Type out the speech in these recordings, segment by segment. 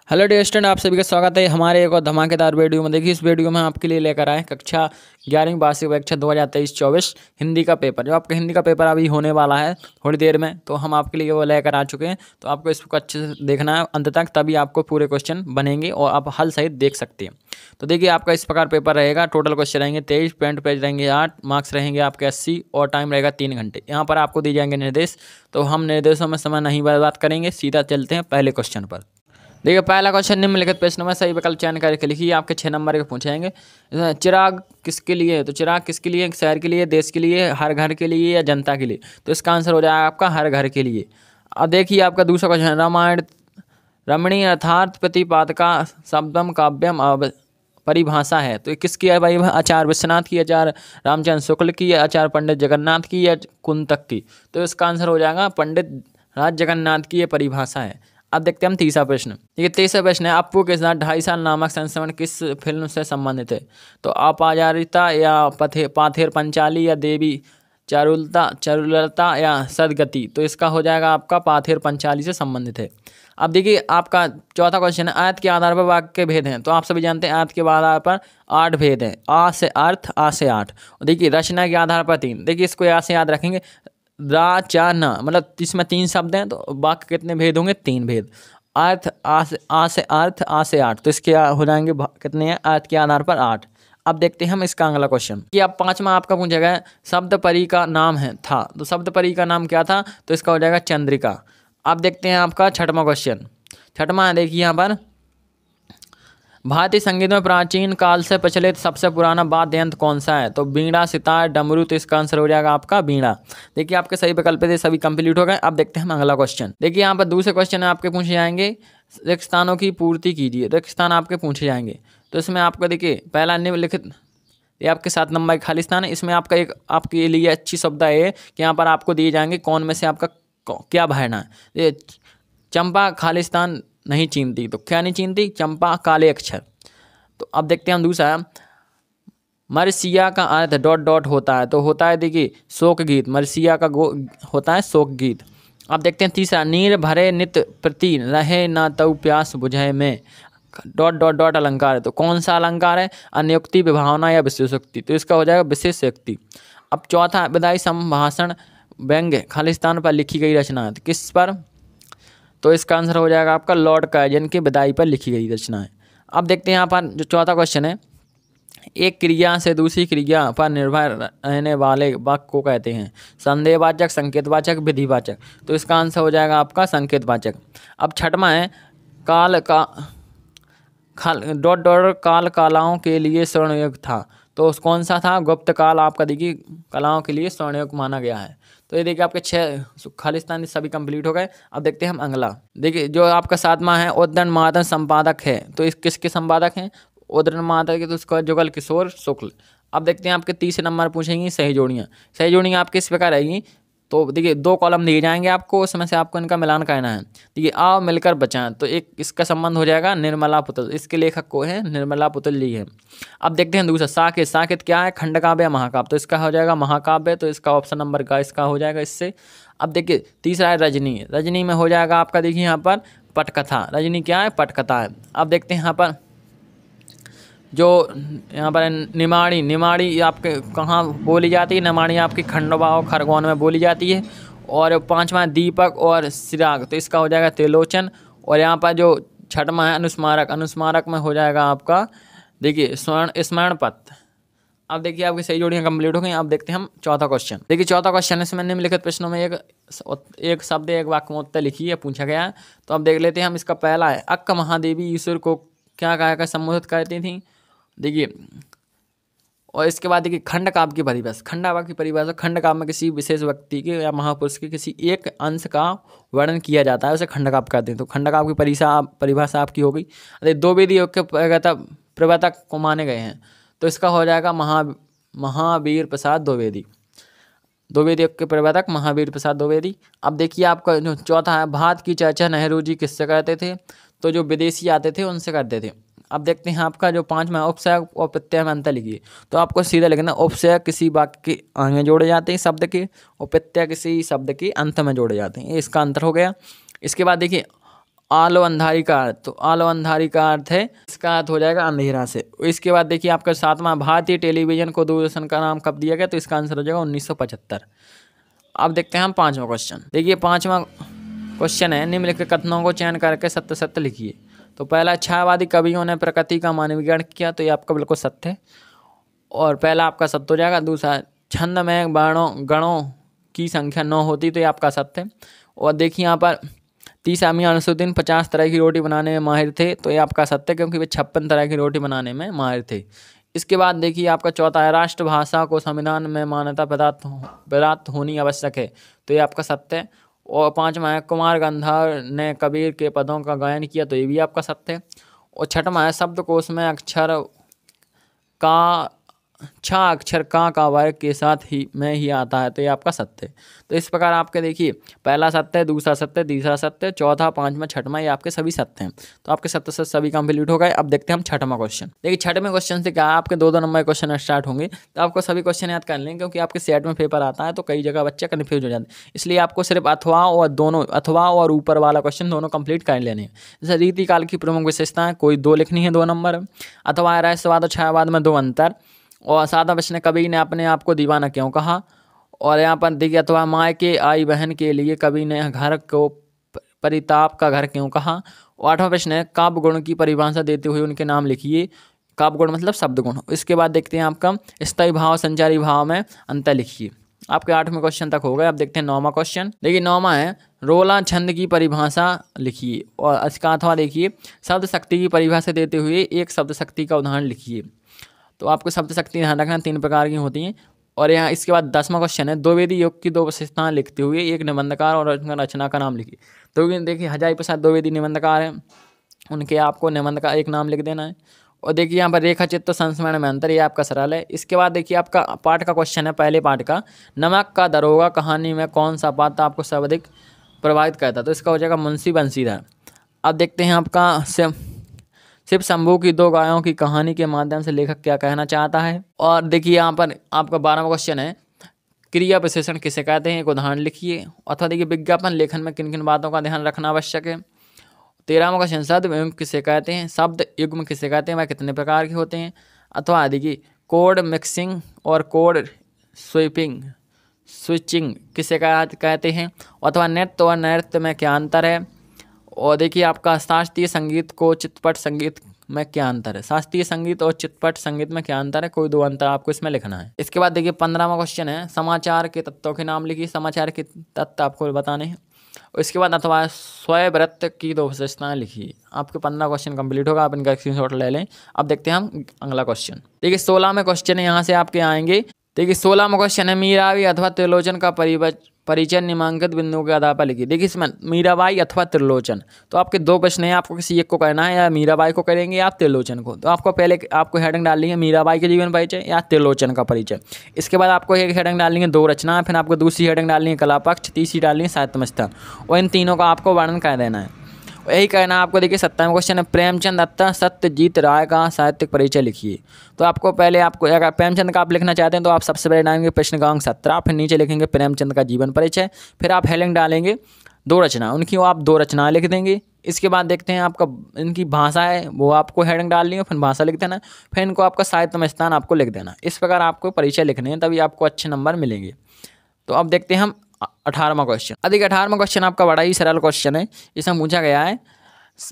Hello dear student, आप सभी का स्वागत है हमारे एक और धमाकेदार वीडियो में। देखिए, इस वीडियो में आपके लिए लेकर आए कक्षा 11वीं वार्षिक परीक्षा 2023-24 हिंदी का पेपर। जो आपका हिंदी का पेपर अभी होने वाला है थोड़ी देर में, तो हम आपके लिए वो लेकर आ चुके हैं। तो आपको इसको अच्छे से देखना है अंत तक, तभी आपको पूरे क्वेश्चन बनेंगे और आप हल सहित देख सकते हैं। तो देखिए, आपका इस प्रकार पेपर रहेगा। टोटल क्वेश्चन रहेंगे 23, पेंट पेज रहेंगे 8, मार्क्स रहेंगे आपके 80 और टाइम रहेगा 3 घंटे। यहाँ पर आपको दिए जाएंगे निर्देश, तो हम निर्देशों में समय नहीं बर्बाद करेंगे, सीधा चलते हैं पहले क्वेश्चन पर। देखिए, पहला क्वेश्चन निम्नलिखित प्रश्नों में सही विकल्प चयन करके लिखिए। आपके 6 नंबर के पूछे जाएंगे। चिराग किसके लिए है? तो चिराग किसके लिए? शहर के लिए, देश के लिए, हर घर के लिए या जनता के लिए? तो इसका आंसर हो जाएगा आपका हर घर के लिए। अब देखिए, आपका दूसरा क्वेश्चन है, रामायण रमणीय अर्थात प्रतिपादका शब्दम काव्यम परिभाषा है। तो किसकी है भाई? आचार्य विश्वनाथ की, आचार्य रामचंद्र शुक्ल की, आचार्य पंडित जगन्नाथ की या कुंतक की? तो इसका आंसर हो जाएगा पंडित राज जगन्नाथ की ये परिभाषा है। अब देखते हैं हम तीसरा प्रश्न। ये तीसरा प्रश्न है, अपू के साथ 2.5 साल नामक संस्मरण किस फिल्म से संबंधित है? तो अपराजिता या पाथेर पंचाली या देवी चारुलता या सदगति? तो इसका हो जाएगा आपका पाथेर पंचाली से संबंधित है। अब देखिए, आपका चौथा क्वेश्चन है, आयत के आधार पर वाक्य के भेद हैं। तो आप सभी जानते हैं आयत के आधार पर 8 भेद हैं। आ से अर्थ, आ से 8। देखिए, रचना के आधार पर 3। देखिए, इसको यहाँ से याद रखेंगे, रा चा ना, मतलब इसमें 3 शब्द हैं, तो वाक्य कितने भेद होंगे? 3 भेद। अर्थ, आ से अर्थ, आ से 8। तो इसके हो जाएंगे कितने हैं? अर्थ के आधार पर 8। अब देखते हैं हम इसका अगला क्वेश्चन कि अब 5वां आपका पूछा गया है, शब्द परी का नाम है था। तो शब्द परी का नाम क्या था? तो इसका हो जाएगा चंद्रिका। अब देखते हैं आपका 6वां क्वेश्चन। 6वां है, देखिए यहाँ पर, भारतीय संगीत में प्राचीन काल से प्रचलित सबसे पुराना वाद्य यंत्र कौन सा है? तो बीड़ा, सितार, डमरू। तो इसका आंसर हो जाएगा आपका बीड़ा। देखिए, आपके सही विकल्प थे, सभी कंप्लीट हो गए। अब देखते हैं हम अगला क्वेश्चन। देखिए, यहाँ पर दूसरे क्वेश्चन आपके पूछे जाएंगे, रिक्त स्थानों की पूर्ति कीजिए। रिक्त स्थान आपके पूछे जाएंगे। तो इसमें आपको देखिए, पहला निम्नलिखित, ये आपके 7 नंबर खाली स्थान है। इसमें आपका एक आपके लिए अच्छी शब्द है कि यहाँ पर आपको दिए जाएंगे कौन में से आपका क्या भरना है। ये चंपा खाली स्थान नहीं चीनती। तो क्या नहीं चीनती? चंपा काले अक्षर। तो अब देखते हैं हम दूसरा, मरसिया का अर्थ डॉट डॉट होता है। तो होता है, देखिए, शोक गीत। मरसिया का होता है शोक गीत। अब देखते हैं तीसरा, नीर भरे नित प्रति रहे ना तऊ प्यास बुझे में डॉट डॉट डॉट अलंकार है। तो कौन सा अलंकार है? अन्योक्ति, विभावना या विशेषोक्ति? तो इसका हो जाएगा विशेषोक्ति। अब चौथा, विदाई संभाषण व्यंग्य खालिस्तान पर लिखी गई रचना है। तो किस पर? तो इसका आंसर हो जाएगा आपका लॉर्ड कायजन की विदाई पर लिखी गई रचना है। अब देखते हैं यहाँ पर जो चौथा क्वेश्चन है, एक क्रिया से दूसरी क्रिया पर निर्भर रहने वाले वाक्य को कहते हैं संदेहवाचक, संकेतवाचक, विधिवाचक। तो इसका आंसर हो जाएगा आपका संकेतवाचक। अब 6वां है, काल का डॉट डॉट काल कलाओं के लिए स्वर्णयुग था। तो कौन सा था? गुप्त काल आपका देखिए कलाओं के लिए स्वर्णयुग माना गया है। तो ये देखिए, आपके 6 खालिस्तान सभी कंप्लीट हो गए। अब देखते हैं हम अगला। देखिए, जो आपका 7वां है, उद्दंड मादन संपादक है। तो इस किसके संपादक हैं? उद्दंड मादन के। तो उसका जुगल किशोर शुक्ल। अब देखते हैं आपके 30 नंबर पूछेंगी सही जोड़ियाँ। सही जोड़ियाँ आपकी इस प्रकार रहेगी। तो देखिए, 2 कॉलम दिए जाएंगे आपको, उसमें से आपको इनका मिलान करना है। देखिए, आओ मिलकर बचाएं। तो एक इसका संबंध हो जाएगा निर्मला पुतल। इसके लेखक को है निर्मला पुतल जी है। अब देखते हैं दूसरा, साकेत। साकेत क्या है? खंडकाव्य या महाकाव्य? तो इसका हो जाएगा महाकाव्य। तो इसका ऑप्शन नंबर का इसका हो जाएगा इससे। अब देखिए, तीसरा है रजनी। रजनी में हो जाएगा आपका, देखिए यहाँ पर पटकथा। रजनी क्या है? पटकथा है। अब देखते हैं यहाँ पर जो यहाँ पर निमाड़ी। निमाड़ी आपके कहाँ बोली जाती है? निमाड़ी आपकी खंडवा और खरगोन में बोली जाती है। और 5वां दीपक और चिराग। तो इसका हो जाएगा त्रिलोचन। और यहाँ पर जो 6वां है अनुस्मारक। अनुस्मारक में हो जाएगा आपका, देखिए, स्मरण पत्र। अब देखिए, आपकी सही जोड़ियाँ कंप्लीट हो गई। अब देखते हैं हम चौथा क्वेश्चन। देखिए, चौथा क्वेश्चन इसमें निम्नलिखित प्रश्नों में एक शब्द एक वाक्य में उत्तर लिखिए पूछा गया है। तो अब देख लेते हैं हम। इसका पहला है, अक्का महादेवी ईश्वर को क्या कहकर संबोधित करती थी? देखिए, और इसके बाद देखिए, खंडकाव्य की परिभाषा। खंडकाव्य की परिभाषा, खंडकाव्य में किसी विशेष व्यक्ति के या महापुरुष के किसी एक अंश का वर्णन किया जाता है, उसे खंडकाव्य कहते हैं। तो खंडकाव्य की परिभाषा आपकी हो गई। अरे, 2 वेदी के प्रवर्तक को माने गए हैं। तो इसका हो जाएगा महावीर प्रसाद द्विवेदी। द्विवेदी के प्रवर्तक महावीर प्रसाद द्विवेदी। अब देखिए, आपका जो चौथा है, भारत की चर्चा नेहरू जी किससे करते थे? तो जो विदेशी आते थे उनसे करते थे। अब देखते हैं आपका जो 5वां, उपसर्ग और प्रत्यय में अंतर लिखिए। तो आपको सीधा लिखना, उपसर्ग किसी वाक्य के आगे जोड़े जाते हैं शब्द के, और प्रत्यय किसी शब्द के अंत में जोड़े जाते हैं। ये इसका अंतर हो गया। इसके बाद देखिए, आलो अंधारी का अर्थ, तो आलो अंधारी का अर्थ है, इसका अर्थ हो जाएगा अंधेरा से। इसके बाद देखिए आपका 7वां, भारतीय टेलीविजन को दूरदर्शन का नाम कब दिया गया, तो इसका आंसर हो जाएगा 1975। अब देखते हैं हम 5वां क्वेश्चन। देखिए 5वां क्वेश्चन है, निम्नलिखित कथनों को चयन करके सत्य सत्य लिखिए। तो पहला, छायावादी कवियों ने प्रकृति का मानवीकरण किया, तो ये आपका बिल्कुल सत्य है और पहला आपका सत्य हो जाएगा। दूसरा, छंद में वर्णों गणों की संख्या 9 होती, तो ये आपका सत्य है। और देखिए यहाँ पर 30 मियां नसरुद्दीन 50 तरह की रोटी बनाने में माहिर थे, तो ये आपका सत्य, क्योंकि वे 56 तरह की रोटी बनाने में माहिर थे। इसके बाद देखिए आपका चौथा है, राष्ट्रभाषा को संविधान में मान्यता प्राप्त होनी आवश्यक है, तो ये आपका सत्य है। और 5वां है, कुमार गंधर्व ने कबीर के पदों का गायन किया, तो ये भी आपका सत्य है। और 6वां है, शब्दकोश में अक्षर का अक्षर का वर्ग के साथ ही में ही आता है, तो ये आपका सत्य है। तो इस प्रकार आपके देखिए पहला सत्य है, दूसरा सत्य, तीसरा सत्य, चौथा, 5वां, 6वां, ये आपके सभी सत्य हैं। तो आपके सत्य से सभी कंप्लीट हो गए। अब देखते हैं हम 6वां क्वेश्चन। देखिए 6वें क्वेश्चन से क्या है, आपके 2-2 नंबर क्वेश्चन स्टार्ट होंगे, तो आपको सभी क्वेश्चन याद कर लें, क्योंकि आपके सेट में पेपर आता है तो कई जगह बच्चे कन्फ्यूज हो जाते हैं, इसलिए आपको सिर्फ अथवा और ऊपर वाला क्वेश्चन दोनों कंप्लीट कर लेने हैं। जैसे रीतिकाल की प्रमुख विशेषताएं, कोई 2 लिखनी है, 2 नंबर। अथवा रहस्यवाद और छायावाद में 2 अंतर। और 7वां प्रश्न, कवि ने अपने आप को दीवाना क्यों कहा। और यहाँ पर देखिए, अथवा माँ के आई बहन के लिए कवि ने घर को परिताप का घर क्यों कहा। और 8वां प्रश्न है, काव्य गुण की परिभाषा देते हुए उनके नाम लिखिए। काव्य गुण मतलब शब्द गुण। इसके बाद देखते हैं आपका स्थायी भाव संचारी भाव में अंतर लिखिए। आपके 8वें क्वेश्चन तक हो गए। अब देखते हैं 9वां क्वेश्चन। देखिए 9वां है, रोला छंद की परिभाषा लिखिए। और इसका अथवा देखिए, शब्द शक्ति की परिभाषा देते हुए एक शब्द शक्ति का उदाहरण लिखिए। तो आपको शब्द शक्ति ध्यान रखना 3 प्रकार की होती हैं। और यहाँ इसके बाद 10वां क्वेश्चन है, द्विवेदी युग की 2 विशेषताएं लिखते हुए एक निबंधकार और रचना का नाम लिखिए। तो देखिए हजारी प्रसाद द्विवेदी निबंधकार हैं, उनके आपको निबंध का एक नाम लिख देना है। और देखिए यहाँ पर रेखा चित्र संस्मरण में अंतर, ये आपका सरल है। इसके बाद देखिए आपका पाठ का क्वेश्चन है, पहले पाठ का, नमक का दरोगा कहानी में कौन सा पात्र आपको सर्वाधिक प्रभावित करता, तो इसका हो जाएगा मुंशी बंसीधर। अब देखते हैं आपका शिव शंभू की 2 गायों की कहानी के माध्यम से लेखक क्या कहना चाहता है। और देखिए यहाँ पर आपका 12वां क्वेश्चन है, क्रिया विशेषण किसे कहते हैं, एक उदाहरण लिखिए। अथवा देखिए विज्ञापन लेखन में किन किन बातों का ध्यान रखना आवश्यक है। 13वां क्वेश्चन, शब्द युग्म किसे कहते हैं, शब्द युग्म किसे कहते हैं, वह कितने प्रकार के होते हैं। अथवा देखिए कोड मिक्सिंग और कोड स्विचिंग किसे कहते हैं। अथवा नृत्य और नृत्य में क्या अंतर है। और देखिए आपका शास्त्रीय संगीत को चित्रपट संगीत में क्या अंतर है, शास्त्रीय संगीत और चित्रपट संगीत में क्या अंतर है, कोई 2 अंतर आपको इसमें लिखना है। इसके बाद देखिए 15वां क्वेश्चन है, समाचार के तत्वों के नाम लिखिए। समाचार के तत्व आपको बताने हैं। और इसके बाद अथवा स्वयं की 2 विशेषताएं लिखिए। आपके 15 क्वेश्चन कंप्लीट होगा, आप इनका स्क्रीनशॉट ले लें। अब देखते हैं हम अगला क्वेश्चन। देखिए 16वें क्वेश्चन है, यहाँ से आपके आएंगे। देखिए 16वां क्वेश्चन है, मीराबाई अथवा त्रिलोचन का परिचय निम्नांकित बिंदुओं के आधार पर लिखिए। देखिए इसमें मीराबाई अथवा त्रिलोचन, तो आपके 2 प्रश्न हैं, आपको किसी एक को करना है, या मीराबाई को करेंगे या त्रिलोचन को। तो आपको पहले आपको हेडिंग डालनी है मीराबाई के जीवन परिचय या त्रिलोचन का परिचय। इसके बाद आपको एक हेडिंग डालनी है 2 रचना, फिर आपको दूसरी हेडिंग डालनी है कलापक्ष, तीसरी डालनी है साहित्य मस्तक, और इन तीनों का आपको वर्णन कर देना है। यही कहना है आपको। देखिए 27वां क्वेश्चन है, प्रेमचंद अथवा सत्यजीत राय का साहित्यिक परिचय लिखिए। तो आपको पहले आपको अगर प्रेमचंद का आप लिखना चाहते हैं तो आप सबसे पहले डालेंगे प्रश्न क्रमांक 17, फिर नीचे लिखेंगे प्रेमचंद का जीवन परिचय, फिर आप हेडिंग डालेंगे 2 रचना, उनकी आप 2 रचनाएं लिख देंगे। इसके बाद देखते हैं आपका इनकी भाषा है, वो आपको हेडिंग डालनी है, फिर भाषा लिख देना, फिर इनको आपका साहित्य में स्थान आपको लिख देना। इस प्रकार आपको परिचय लिखने हैं, तभी आपको अच्छे नंबर मिलेंगे। तो अब देखते हैं हम 18वां क्वेश्चन। 18वां क्वेश्चन आपका बड़ा ही सरल क्वेश्चन है। इसमें पूछा गया है,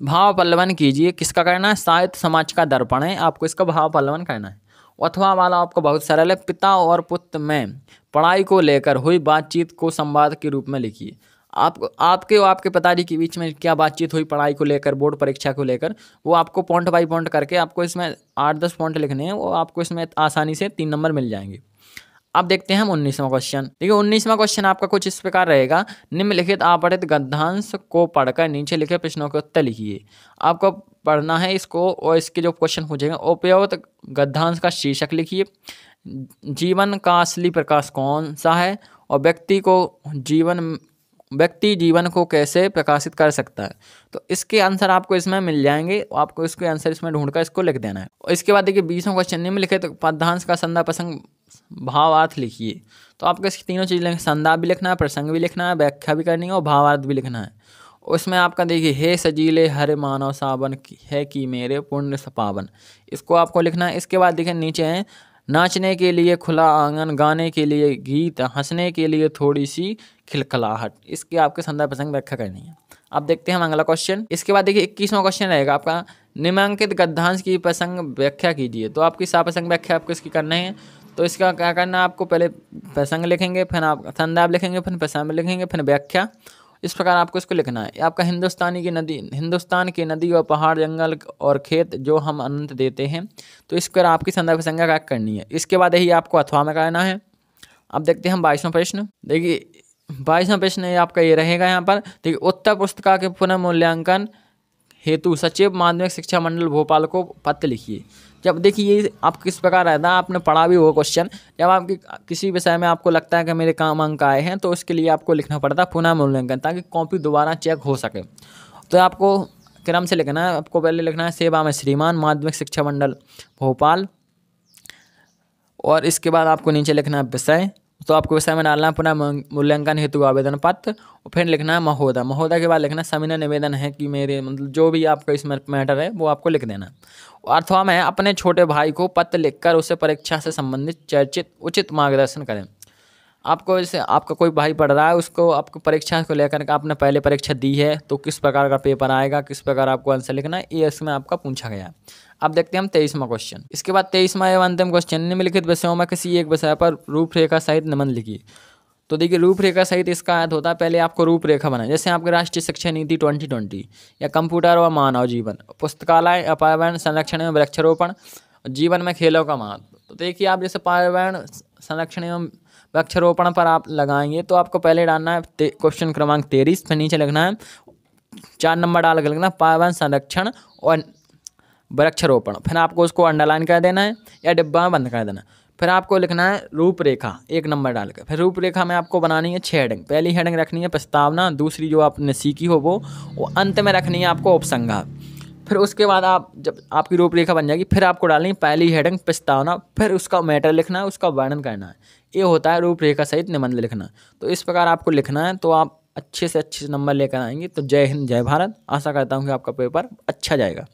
भाव पल्लवन कीजिए। किसका करना है, साहित्य समाज का दर्पण है, आपको इसका भाव पल्लवन करना है। अथवा वाला आपको बहुत सरल है, पिता और पुत्र में पढ़ाई को लेकर हुई बातचीत को संवाद के रूप में लिखिए। आपके और आपके पिताजी के बीच में क्या बातचीत हुई पढ़ाई को लेकर, बोर्ड परीक्षा को लेकर, वो आपको पॉइंट बाई पॉइंट करके आपको इसमें 8-10 पॉइंट लिखने हैं, वो आपको इसमें आसानी से 3 नंबर मिल जाएंगे। अब देखते हैं हम 19वां क्वेश्चन। देखिए 19वां क्वेश्चन आपका कुछ इस प्रकार रहेगा, निम्नलिखित आपठित गद्यांश को पढ़कर नीचे लिखे प्रश्नों के उत्तर लिखिए। आपको पढ़ना है इसको, और इसके जो क्वेश्चन पूछेंगे, उपयुक्त गद्यांश का शीर्षक लिखिए, जीवन का असली प्रकाश कौन सा है, और व्यक्ति जीवन को कैसे प्रकाशित कर सकता है। तो इसके आंसर आपको इसमें मिल जाएंगे, आपको इसके आंसर इसमें ढूंढकर इसको लिख देना है। और इसके बाद देखिए 20वां क्वेश्चन, निम्नलिखित पद्यांश का संदर्भ प्रसंग भावार्थ लिखिए। तो आपको इसकी तीनों चीज़ लिखना, संदर्भ भी लिखना है, प्रसंग भी लिखना है, व्याख्या भी करनी है, और भावार्थ भी लिखना है। उसमें आपका देखिए, हे सजीले हर मानव सावन है कि मेरे पुण्य सपावन, इसको आपको लिखना है। इसके बाद देखिए नीचे है, नाचने के लिए खुला आंगन, गाने के लिए गीत, हंसने के लिए थोड़ी सी खिलखिलाहट। इसकी आपके संदर्भ प्रसंग व्याख्या करनी है। अब देखते हैं हम अगला क्वेश्चन। इसके बाद देखिए 21वां क्वेश्चन रहेगा आपका, निम्नलिखित गद्यांश की प्रसंग व्याख्या कीजिए। तो आपकी प्रसंग व्याख्या आपको इसकी करनी है। तो इसका क्या करना है, आपको पहले प्रसंग लिखेंगे, फिर आप संदर्भ लिखेंगे, फिर प्रसंग लिखेंगे, फिर व्याख्या। इस प्रकार आपको इसको लिखना है। आपका हिंदुस्तान की नदी और पहाड़, जंगल और खेत जो हम अनंत देते हैं। तो इस पर आपकी संदर्भ संज्ञा क्या करनी है। इसके बाद यही आपको अथवा में करना है। अब देखते हैं हम 22वां प्रश्न। देखिए 22वां प्रश्न ये आपका ये रहेगा यहाँ पर। देखिए, उत्तर पुस्तिका के पुनः मूल्यांकन हेतु सचिव माध्यमिक शिक्षा मंडल भोपाल को पत्र लिखिए। जब देखिए ये आप किस प्रकार रहता है, आपने पढ़ा भी वो क्वेश्चन, जब आपकी किसी विषय में आपको लगता है कि मेरे काम अंक आए हैं, तो उसके लिए आपको लिखना पड़ता है पुनः मूल्यांकन, ताकि कॉपी दोबारा चेक हो सके। तो आपको क्रम से लिखना है। आपको पहले लिखना है सेवा में श्रीमान माध्यमिक शिक्षा मंडल भोपाल, और इसके बाद आपको नीचे लिखना है विषय। तो आपको विषय में डालना है पुनः मूल्यांकन हेतु आवेदन पत्र, और फिर लिखना है महोदय। महोदय के बाद लिखना है सविनय निवेदन है कि मेरे, मतलब जो भी आपका इसमें मैटर है वो आपको लिख देना। अथवा में अपने छोटे भाई को पत्र लिखकर उसे परीक्षा से संबंधित चर्चित उचित मार्गदर्शन करें। आपको जैसे आपका कोई भाई पढ़ रहा है, उसको आपको परीक्षा को लेकर के आपने पहले परीक्षा दी है, तो किस प्रकार का पेपर आएगा, किस प्रकार आपको आंसर लिखना है, ये इसमें आपका पूछा गया है। अब देखते हैं हम 23वां क्वेश्चन। इसके बाद 23वां एवं अंतिम क्वेश्चन, निम्नलिखित विषयों में किसी एक विषय पर रूपरेखा सहित निबंध लिखिए। तो देखिए रूपरेखा सहित इसका अर्थ होता है, पहले आपको रूपरेखा बनाए। जैसे आपके राष्ट्रीय शिक्षा नीति 2020, या कंप्यूटर और मानव जीवन, पुस्तकालय, पर्यावरण संरक्षण एवं वृक्षारोपण, जीवन में खेलों का महत्व। तो देखिए आप जैसे पर्यावरण संरक्षण एवं वृक्षारोपण पर आप लगाएंगे, तो आपको पहले डालना है क्वेश्चन क्रमांक 23, फिर नीचे लिखना है 4 नंबर डाल कर लिखना पर्यावरण संरक्षण और वृक्षारोपण। फिर आपको उसको अंडरलाइन कर देना है या डिब्बा में बंद कर देना है। फिर आपको लिखना है रूपरेखा 1 नंबर डाल कर। फिर रूपरेखा में आपको बनानी है 6 हेडिंग। पहली हेडिंग रखनी है प्रस्तावना, दूसरी जो आपने सीखी हो वो, अंत में रखनी है आपको उपसंहार। फिर उसके बाद आप जब आपकी रूपरेखा बन जाएगी, फिर आपको डालनी है पहली हेडिंग प्रस्तावना, फिर उसका मैटर लिखना है, उसका वर्णन करना है। ये होता है रूपरेखा सहित निबंध लिखना। तो इस प्रकार आपको लिखना है, तो आप अच्छे से अच्छे नंबर लेकर आएंगे। तो जय हिंद, जय भारत। आशा करता हूँ कि आपका पेपर अच्छा जाएगा।